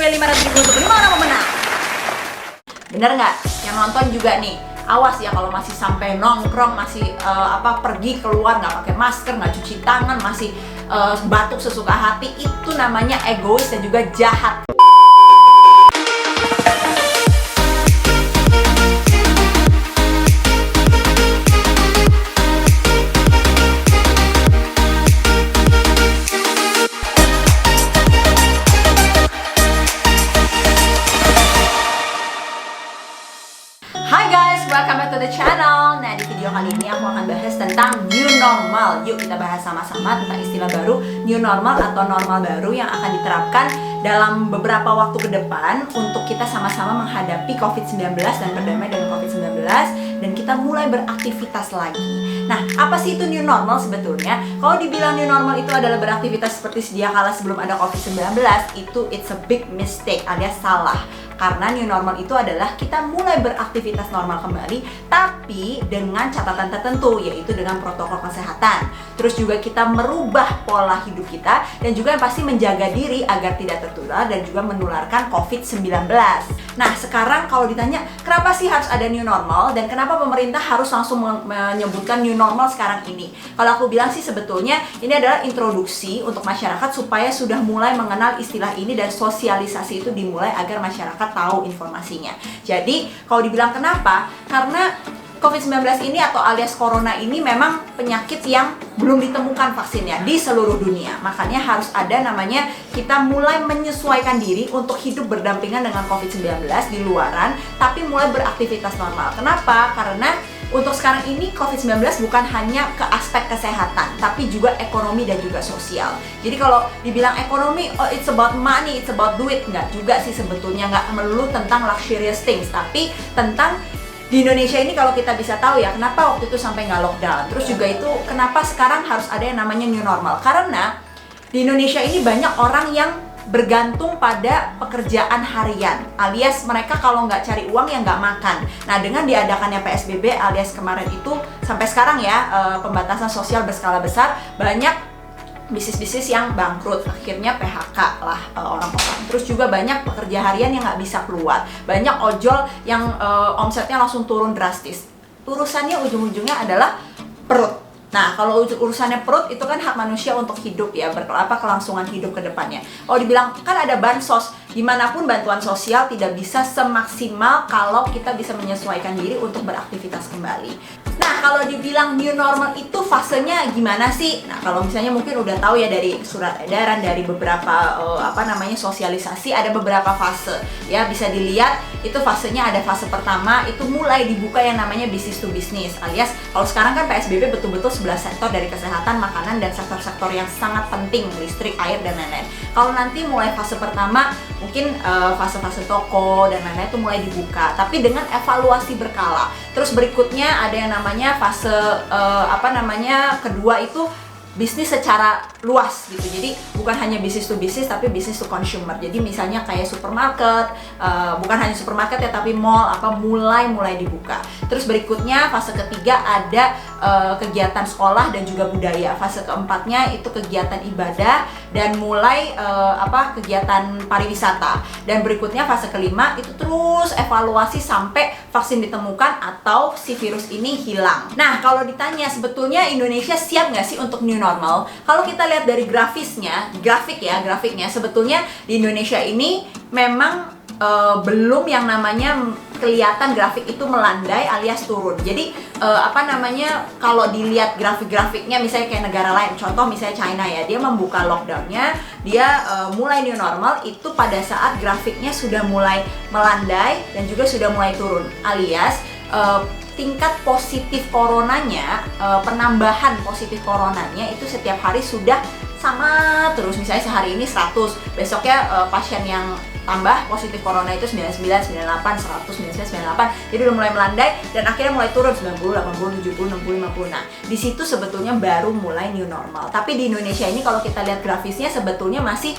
nilai 500.000 untuk 5 orang pemenang. Bener nggak? Yang nonton juga nih, awas ya kalau masih sampai nongkrong, masih pergi keluar nggak pakai masker, nggak cuci tangan, masih batuk sesuka hati, itu namanya egois dan juga jahat. Hai guys, welcome back to the channel. Nah, di video kali ini aku akan bahas tentang new normal. Yuk kita bahas sama-sama tentang istilah baru new normal atau normal baru yang akan diterapkan dalam beberapa waktu ke depan untuk kita sama-sama menghadapi COVID-19 dan berdamai dengan COVID-19 dan kita mulai beraktivitas lagi. Nah, apa sih itu new normal sebetulnya? Kalau dibilang new normal itu adalah beraktivitas seperti sedia kala sebelum ada COVID-19, itu it's a big mistake alias salah. Karena new normal itu adalah kita mulai beraktivitas normal kembali, tapi dengan catatan tertentu, yaitu dengan protokol kesehatan. Terus juga kita merubah pola hidup kita, dan juga yang pasti menjaga diri agar tidak tertular dan juga menularkan COVID-19. Nah, sekarang kalau ditanya, kenapa sih harus ada new normal, dan kenapa pemerintah harus langsung menyebutkan new normal sekarang ini? Kalau aku bilang sih sebetulnya, ini adalah introduksi untuk masyarakat supaya sudah mulai mengenal istilah ini dan sosialisasi itu dimulai agar masyarakat tahu informasinya. Jadi kalau dibilang kenapa, karena COVID-19 ini atau alias Corona ini memang penyakit yang belum ditemukan vaksinnya di seluruh dunia. Makanya harus ada namanya kita mulai menyesuaikan diri untuk hidup berdampingan dengan COVID-19 di luaran, tapi mulai beraktivitas normal. Kenapa? Karena untuk sekarang ini COVID-19 bukan hanya ke aspek kesehatan, tapi juga ekonomi dan juga sosial. Jadi kalau dibilang ekonomi, oh it's about money, it's about duit, nggak juga sih sebetulnya, nggak melulu tentang luxurious things, tapi tentang di Indonesia ini kalau kita bisa tahu ya, kenapa waktu itu sampai nggak lockdown. Terus juga itu kenapa sekarang harus ada yang namanya new normal. Karena di Indonesia ini banyak orang yang bergantung pada pekerjaan harian, alias mereka kalau nggak cari uang ya nggak makan. Nah, dengan diadakannya PSBB alias kemarin itu sampai sekarang ya, pembatasan sosial berskala besar, banyak bisnis-bisnis yang bangkrut, akhirnya PHK lah orang-orang. Terus juga banyak pekerja harian yang nggak bisa keluar, banyak ojol yang omsetnya langsung turun drastis. Urusannya ujung-ujungnya adalah perut. Nah, kalau urusannya perut itu kan hak manusia untuk hidup ya, kelangsungan hidup ke depannya. Kalau dibilang kan ada bansos, dimanapun bantuan sosial tidak bisa semaksimal kalau kita bisa menyesuaikan diri untuk beraktivitas kembali. Nah, kalau dibilang new normal itu fasenya gimana sih? Nah, kalau misalnya mungkin udah tahu ya dari surat edaran, dari beberapa sosialisasi, ada beberapa fase ya, bisa dilihat itu fasenya. Ada fase pertama itu mulai dibuka yang namanya business to business, alias kalau sekarang kan PSBB betul-betul 11 sektor dari kesehatan, makanan, dan sektor-sektor yang sangat penting, listrik, air, dan lain-lain. Kalau nanti mulai fase pertama, mungkin fase-fase toko dan lain-lain itu mulai dibuka, tapi dengan evaluasi berkala. Terus berikutnya ada yang namanya fase kedua itu bisnis secara luas gitu. Jadi bukan hanya bisnis to bisnis tapi bisnis to consumer. Jadi misalnya kayak supermarket, bukan hanya supermarket ya tapi mall mulai dibuka. Terus berikutnya fase ketiga ada kegiatan sekolah dan juga budaya. Fase keempatnya itu kegiatan ibadah dan mulai kegiatan pariwisata. Dan berikutnya fase kelima itu terus evaluasi sampai vaksin ditemukan atau si virus ini hilang. Nah, kalau ditanya sebetulnya Indonesia siap nggak sih untuk new normal? Kalau kita lihat dari grafiknya sebetulnya di Indonesia ini memang belum yang namanya kelihatan grafik itu melandai alias turun. Jadi kalau dilihat grafik-grafiknya misalnya kayak negara lain, contoh misalnya China ya, dia membuka lockdownnya, dia mulai new normal itu pada saat grafiknya sudah mulai melandai dan juga sudah mulai turun, alias tingkat positif coronanya, penambahan positif coronanya itu setiap hari sudah sama terus. Misalnya sehari ini 100, besoknya pasien yang tambah positif corona itu 99, 98, 100, 99, 98. Jadi udah mulai melandai dan akhirnya mulai turun 90, 80, 70, 60, 50. Nah, di situ sebetulnya baru mulai new normal. Tapi di Indonesia ini kalau kita lihat grafisnya sebetulnya masih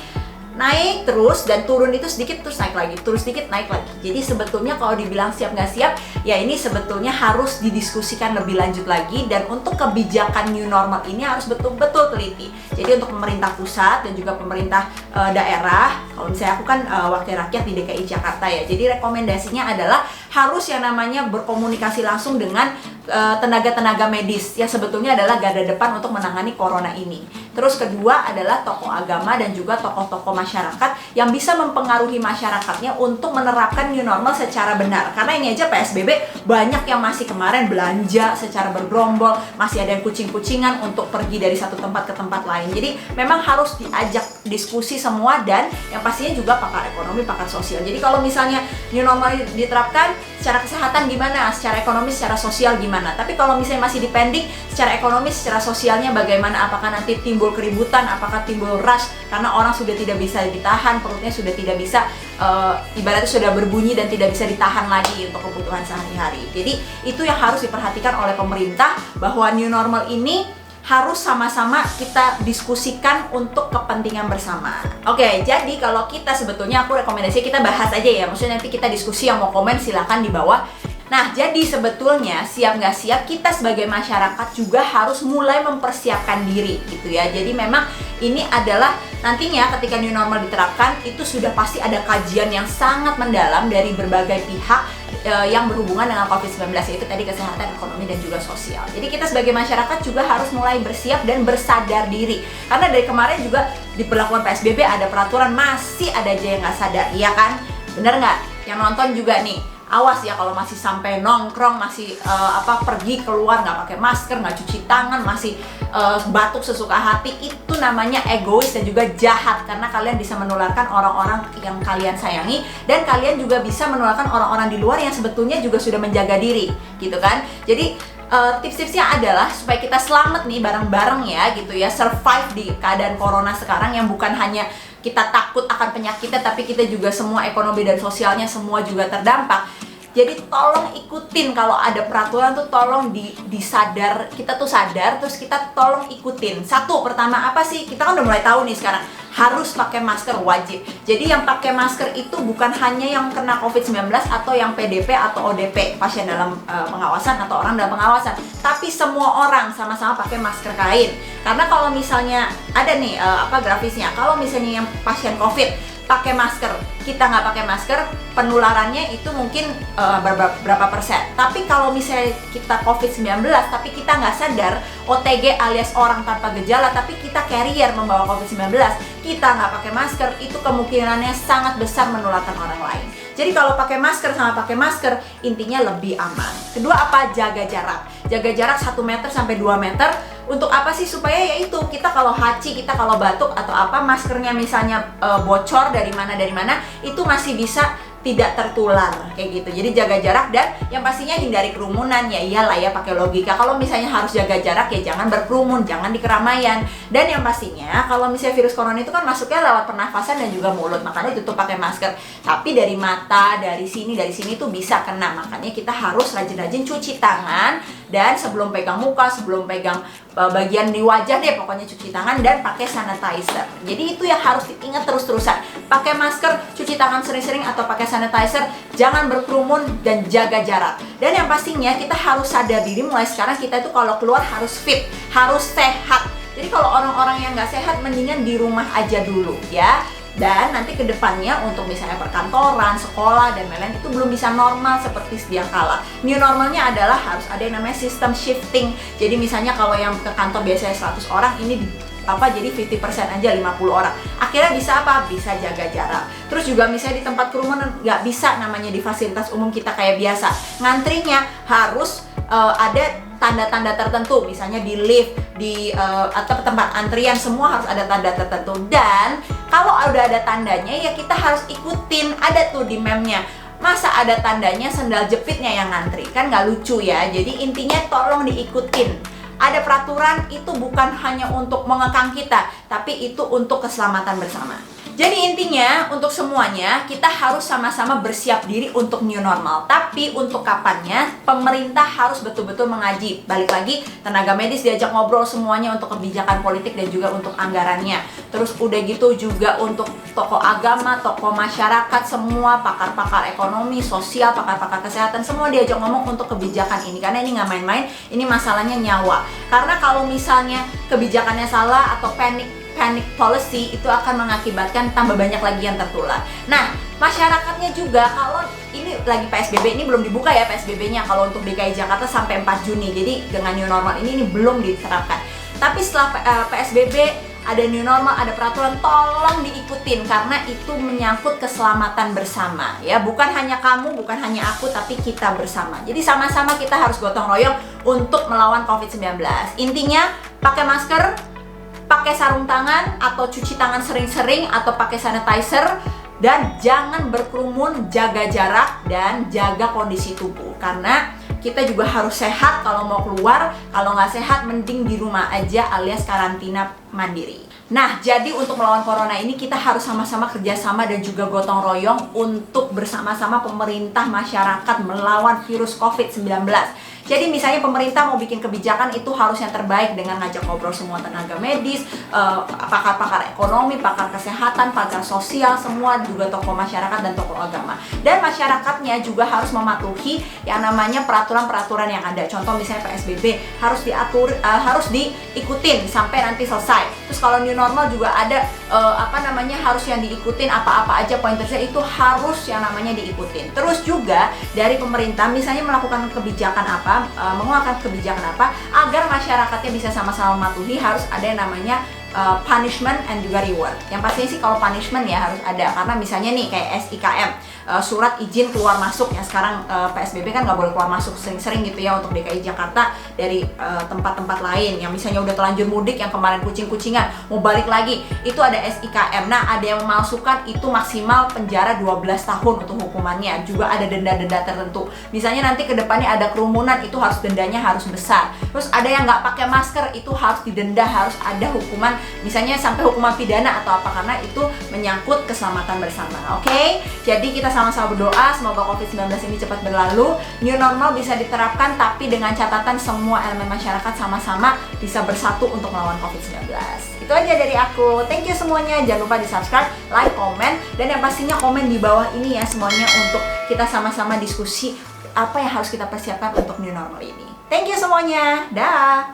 naik terus dan turun itu sedikit terus naik lagi, terus sedikit naik lagi. Jadi sebetulnya kalau dibilang siap nggak siap, ya ini sebetulnya harus didiskusikan lebih lanjut lagi, dan untuk kebijakan new normal ini harus betul-betul teliti. Jadi untuk pemerintah pusat dan juga pemerintah daerah, kalau misalnya aku kan wakil rakyat di DKI Jakarta ya, jadi rekomendasinya adalah harus yang namanya berkomunikasi langsung dengan tenaga-tenaga medis yang sebetulnya adalah garda depan untuk menangani corona ini. Terus kedua adalah tokoh agama dan juga tokoh-tokoh masyarakat yang bisa mempengaruhi masyarakatnya untuk menerapkan new normal secara benar. Karena ini aja PSBB banyak yang masih kemarin belanja secara bergerombol, masih ada yang kucing-kucingan untuk pergi dari satu tempat ke tempat lain. Jadi memang harus diajak diskusi semua, dan yang pastinya juga pakar ekonomi, pakar sosial. Jadi kalau misalnya new normal diterapkan, secara kesehatan gimana, secara ekonomi, secara sosial gimana. Tapi kalau misalnya masih dipending, secara ekonomi, secara sosialnya bagaimana, apakah nanti timbul keributan, apakah timbul rush karena orang sudah tidak bisa ditahan, perutnya sudah tidak bisa ibaratnya sudah berbunyi dan tidak bisa ditahan lagi untuk kebutuhan sehari-hari. Jadi itu yang harus diperhatikan oleh pemerintah, bahwa new normal ini harus sama-sama kita diskusikan untuk kepentingan bersama. Oke, jadi kalau kita sebetulnya aku rekomendasi kita bahas aja ya, maksudnya nanti kita diskusi, yang mau komen silahkan di bawah. Nah, jadi sebetulnya siap nggak siap, kita sebagai masyarakat juga harus mulai mempersiapkan diri gitu ya. Jadi memang ini adalah nantinya ketika new normal diterapkan, itu sudah pasti ada kajian yang sangat mendalam dari berbagai pihak yang berhubungan dengan COVID-19, yaitu tadi kesehatan, ekonomi, dan juga sosial. Jadi kita sebagai masyarakat juga harus mulai bersiap dan bersadar diri. Karena dari kemarin juga diberlakukan PSBB, ada peraturan, masih ada aja yang nggak sadar, iya kan? Bener nggak? Yang nonton juga nih, awas ya kalau masih sampai nongkrong, masih pergi keluar nggak pakai masker, nggak cuci tangan, masih batuk sesuka hati, itu namanya egois dan juga jahat, karena kalian bisa menularkan orang-orang yang kalian sayangi, dan kalian juga bisa menularkan orang-orang di luar yang sebetulnya juga sudah menjaga diri gitu kan. Jadi tips-tipsnya adalah supaya kita selamat nih bareng-bareng ya gitu ya, survive di keadaan corona sekarang yang bukan hanya kita takut akan penyakitnya, tapi kita juga semua ekonomi dan sosialnya semua juga terdampak. Jadi tolong ikutin kalau ada peraturan tuh, tolong disadar, kita tuh sadar, terus kita tolong ikutin. Satu, pertama apa sih? Kita kan udah mulai tahu nih sekarang, harus pakai masker wajib. Jadi yang pakai masker itu bukan hanya yang kena COVID-19 atau yang PDP atau ODP, pasien dalam pengawasan atau orang dalam pengawasan, tapi semua orang sama-sama pakai masker kain. Karena kalau misalnya ada nih grafisnya, kalau misalnya yang pasien COVID pakai masker, kita nggak pakai masker, penularannya itu mungkin berapa persen. Tapi kalau misalnya kita COVID-19 tapi kita nggak sadar, OTG alias orang tanpa gejala, tapi kita carrier membawa COVID-19, kita nggak pakai masker, itu kemungkinannya sangat besar menularkan orang lain. Jadi kalau pakai masker sama pakai masker, intinya lebih aman. Kedua apa? Jaga jarak. Jaga jarak 1 meter sampai 2 meter. Untuk apa sih? Supaya yaitu kita kalau haci, kita kalau batuk atau apa, maskernya misalnya bocor dari mana, itu masih bisa tidak tertular kayak gitu. Jadi jaga jarak, dan yang pastinya hindari kerumunan. Ya iyalah ya, pakai logika. Kalau misalnya harus jaga jarak ya jangan berkerumun, jangan di keramaian. Dan yang pastinya kalau misalnya virus corona itu kan masuknya lewat pernafasan dan juga mulut, makanya tutup pakai masker. Tapi dari mata, dari sini tuh bisa kena. Makanya kita harus rajin-rajin cuci tangan, dan sebelum pegang muka, sebelum pegang bagian di wajah deh, pokoknya cuci tangan dan pakai sanitizer. Jadi itu yang harus diingat terus-terusan. Pakai masker, cuci tangan sering-sering atau pakai sanitizer, jangan berkerumun dan jaga jarak. Dan yang pastinya kita harus sadar diri mulai sekarang, kita itu kalau keluar harus fit, harus sehat. Jadi kalau orang-orang yang nggak sehat mendingan di rumah aja dulu ya. Dan nanti ke depannya untuk misalnya perkantoran, sekolah, dan lain-lain itu belum bisa normal seperti sedia kala. New normalnya adalah harus ada yang namanya system shifting. Jadi misalnya kalau yang ke kantor biasanya 100 orang, ini jadi 50% aja 50 orang. Akhirnya bisa apa? Bisa jaga jarak. Terus juga misalnya di tempat kerumunan nggak bisa namanya di fasilitas umum kita kayak biasa. Ngantrinya harus ada tanda-tanda tertentu, misalnya di lift, atau tempat antrian, semua harus ada tanda tertentu. Dan kalau udah ada tandanya ya kita harus ikutin. Ada tuh di meme-nya, masa ada tandanya sendal jepitnya yang ngantri, kan nggak lucu ya. Jadi intinya tolong diikutin. Ada peraturan itu bukan hanya untuk mengekang kita, tapi itu untuk keselamatan bersama. Jadi intinya untuk semuanya kita harus sama-sama bersiap diri untuk new normal. Tapi untuk kapannya pemerintah harus betul-betul mengaji. Balik lagi, tenaga medis diajak ngobrol semuanya untuk kebijakan politik dan juga untuk anggarannya. Terus udah gitu juga untuk tokoh agama, tokoh masyarakat, semua pakar-pakar ekonomi, sosial, pakar-pakar kesehatan, semua diajak ngomong untuk kebijakan ini. Karena ini nggak main-main, ini masalahnya nyawa. Karena kalau misalnya kebijakannya salah atau panic policy, itu akan mengakibatkan tambah banyak lagi yang tertular. Nah, masyarakatnya juga, kalau ini lagi PSBB, ini belum dibuka ya PSBB-nya kalau untuk DKI Jakarta sampai 4 Juni. Jadi dengan new normal ini belum diterapkan. Tapi setelah PSBB ada new normal, ada peraturan, tolong diikutin karena itu menyangkut keselamatan bersama ya. Bukan hanya kamu, bukan hanya aku, tapi kita bersama. Jadi sama-sama kita harus gotong royong untuk melawan COVID-19. Intinya pakai masker, pakai sarung tangan atau cuci tangan sering-sering atau pakai sanitizer, dan jangan berkerumun, jaga jarak dan jaga kondisi tubuh karena kita juga harus sehat kalau mau keluar. Kalau nggak sehat mending di rumah aja alias karantina mandiri. Nah, jadi untuk melawan corona ini kita harus sama-sama kerjasama dan juga gotong royong untuk bersama-sama pemerintah, masyarakat melawan virus COVID-19. Jadi misalnya pemerintah mau bikin kebijakan itu harus yang terbaik dengan ngajak ngobrol semua tenaga medis, pakar-pakar ekonomi, pakar kesehatan, pakar sosial, semua juga tokoh masyarakat dan tokoh agama. Dan masyarakatnya juga harus mematuhi yang namanya peraturan-peraturan yang ada. Contoh misalnya PSBB harus diatur, harus diikutin sampai nanti selesai. Terus kalau new normal juga ada harus yang diikutin, apa-apa aja pointersnya itu harus yang namanya diikutin. Terus juga dari pemerintah misalnya melakukan kebijakan apa, mengeluarkan kebijakan apa, agar masyarakatnya bisa sama-sama mematuhi, harus ada yang namanya punishment and juga reward. Yang pastinya sih kalau punishment ya harus ada, karena misalnya nih kayak SIKM, surat izin keluar masuk yang sekarang PSBB kan nggak boleh keluar masuk sering-sering gitu ya untuk DKI Jakarta dari tempat-tempat lain yang misalnya udah terlanjur mudik, yang kemarin kucing-kucingan mau balik lagi, itu ada SIKM. Nah, ada yang memalsukan itu maksimal penjara 12 tahun untuk hukumannya, juga ada denda-denda tertentu. Misalnya nanti kedepannya ada kerumunan, itu harus dendanya harus besar. Terus ada yang nggak pakai masker, itu harus didenda, harus ada hukuman, misalnya sampai hukuman pidana atau apa, karena itu menyangkut keselamatan bersama. Oke? Jadi kita sama-sama berdoa semoga COVID-19 ini cepat berlalu, new normal bisa diterapkan, tapi dengan catatan semua elemen masyarakat sama-sama bisa bersatu untuk melawan COVID-19. Itu aja dari aku. Thank you semuanya. Jangan lupa di subscribe, like, komen, dan yang pastinya komen di bawah ini ya semuanya untuk kita sama-sama diskusi apa yang harus kita persiapkan untuk new normal ini. Thank you semuanya. Dah.